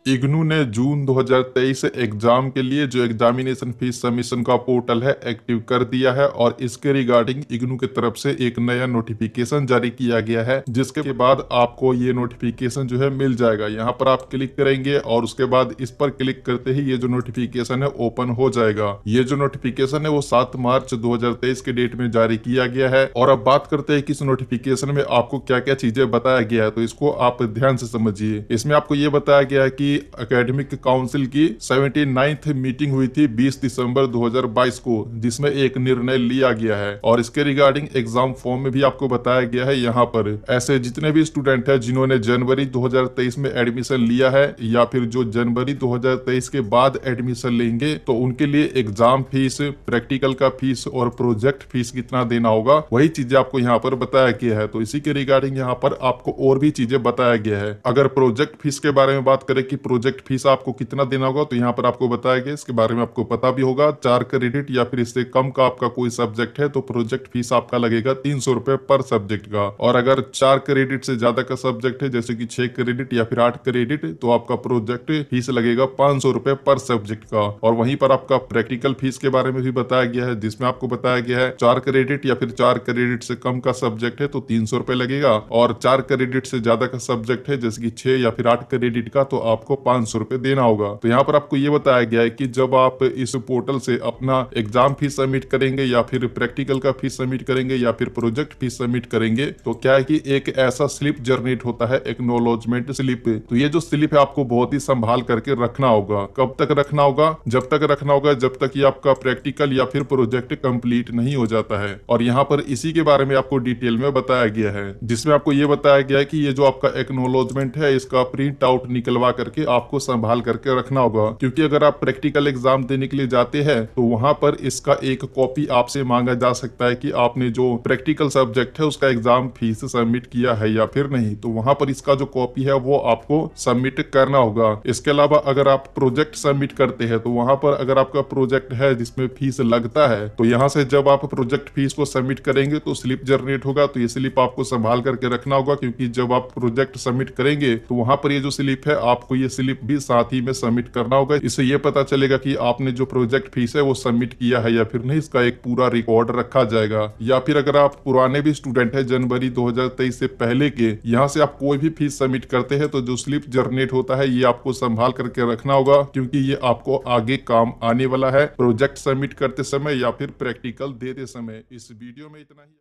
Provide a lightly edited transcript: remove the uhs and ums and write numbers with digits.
इग्नू ने जून 2023 एग्जाम के लिए जो एग्जामिनेशन फीस सबमिशन का पोर्टल है एक्टिव कर दिया है और इसके रिगार्डिंग इग्नू की तरफ से एक नया नोटिफिकेशन जारी किया गया है, जिसके बाद आपको ये नोटिफिकेशन जो है मिल जाएगा। यहाँ पर आप क्लिक करेंगे और उसके बाद इस पर क्लिक करते ही ये जो नोटिफिकेशन है ओपन हो जाएगा। ये जो नोटिफिकेशन है वो 7 मार्च 2023 के डेट में जारी किया गया है। और अब बात करते हैं कि इस नोटिफिकेशन में आपको क्या क्या चीजें बताया गया है, तो इसको आप ध्यान से समझिए। इसमें आपको ये बताया गया है कि एकेडमिक काउंसिल की 79th मीटिंग हुई थी 20 दिसंबर 2022 को, जिसमें एक निर्णय लिया गया है। और इसके रिगार्डिंग एग्जाम फॉर्म में भी आपको बताया गया है यहाँ पर ऐसे जितने भी स्टूडेंट हैं जिन्होंने जनवरी 2023 में एडमिशन लिया है या फिर जो जनवरी 2023 के बाद एडमिशन लेंगे, तो उनके लिए एग्जाम फीस, प्रैक्टिकल का फीस और प्रोजेक्ट फीस कितना देना होगा, वही चीजें आपको यहाँ पर बताया गया है। तो इसी के रिगार्डिंग यहाँ पर आपको और भी चीजें बताया गया है। अगर प्रोजेक्ट फीस के बारे में बात करें कि प्रोजेक्ट फीस आपको कितना देना होगा, तो यहाँ पर आपको बताया गया, इसके बारे में आपको पता भी होगा। 4 क्रेडिट या फिर इससे कम का आपका कोई सब्जेक्ट है तो प्रोजेक्ट फीस आपका लगेगा 300 रुपए पर सब्जेक्ट का। और अगर 4 क्रेडिट से ज्यादा का सब्जेक्ट है जैसे कि 6 क्रेडिट या फिर 8 क्रेडिट, तो आपका प्रोजेक्ट फीस लगेगा 500 रुपए पर सब्जेक्ट का। और वहीं पर आपका प्रैक्टिकल फीस के बारे में भी बताया गया है, जिसमें आपको बताया गया है 4 क्रेडिट या फिर 4 क्रेडिट से कम का सब्जेक्ट है तो 300 रुपए लगेगा, और 4 क्रेडिट से ज्यादा का सब्जेक्ट है जैसे कि 6 या फिर 8 क्रेडिट का तो आपको 500 रुपए देना होगा। तो यहाँ पर आपको ये बताया गया है कि जब आप इस पोर्टल से अपना एग्जाम फीस सबमिट करेंगे या फिर प्रैक्टिकल का फीस सबमिट करेंगे या फिर प्रोजेक्ट फीस सबमिट करेंगे, तो क्या है कि एक ऐसा स्लिप जनरेट होता है, एक्नॉलेजमेंट स्लिप। तो ये जो स्लिप है आपको बहुत ही संभाल करके रखना होगा। कब तक रखना होगा? जब तक रखना होगा जब तक ये आपका प्रैक्टिकल या फिर प्रोजेक्ट कंप्लीट नहीं हो जाता है। और यहाँ पर इसी के बारे में आपको डिटेल में बताया गया है, जिसमें आपको ये बताया गया है कि ये जो आपका एक्नॉलेजमेंट है इसका प्रिंट आउट निकलवा करके आपको संभाल करके रखना होगा, क्योंकि अगर आप प्रैक्टिकल एग्जाम देने के लिए जाते हैं तो वहां पर इसका एक कॉपी आपसे मांगा जा सकता है कि आपने जो प्रैक्टिकल सब्जेक्ट है उसका एग्जाम फीस सबमिट किया है या फिर नहीं। तो वहां पर इसका जो कॉपी है वो आपको सबमिट करना होगा। इसके अलावा अगर आप प्रोजेक्ट सबमिट करते हैं तो वहां पर अगर आपका प्रोजेक्ट है जिसमें फीस लगता है, तो यहाँ से जब आप प्रोजेक्ट फीस को सबमिट करेंगे तो स्लिप जनरेट होगा। तो ये स्लिप आपको संभाल करके रखना होगा, क्योंकि जब आप प्रोजेक्ट सबमिट करेंगे तो वहां पर ये जो स्लिप है आपको ये स्लिप भी साथ ही में सबमिट करना होगा। इससे ये पता चलेगा कि आपने जो प्रोजेक्ट फीस है वो सबमिट किया है या फिर नहीं, इसका एक पूरा रिकॉर्ड रखा जाएगा। या फिर अगर आप पुराने भी स्टूडेंट है जनवरी 2023 से पहले के, यहाँ से आप कोई भी फीस सबमिट करते हैं तो जो स्लिप जनरेट होता है ये आपको संभाल करके रखना होगा, क्योंकि ये आपको आगे काम आने वाला है प्रोजेक्ट सबमिट करते समय या फिर प्रैक्टिकल देते समय। इस वीडियो में इतना ही।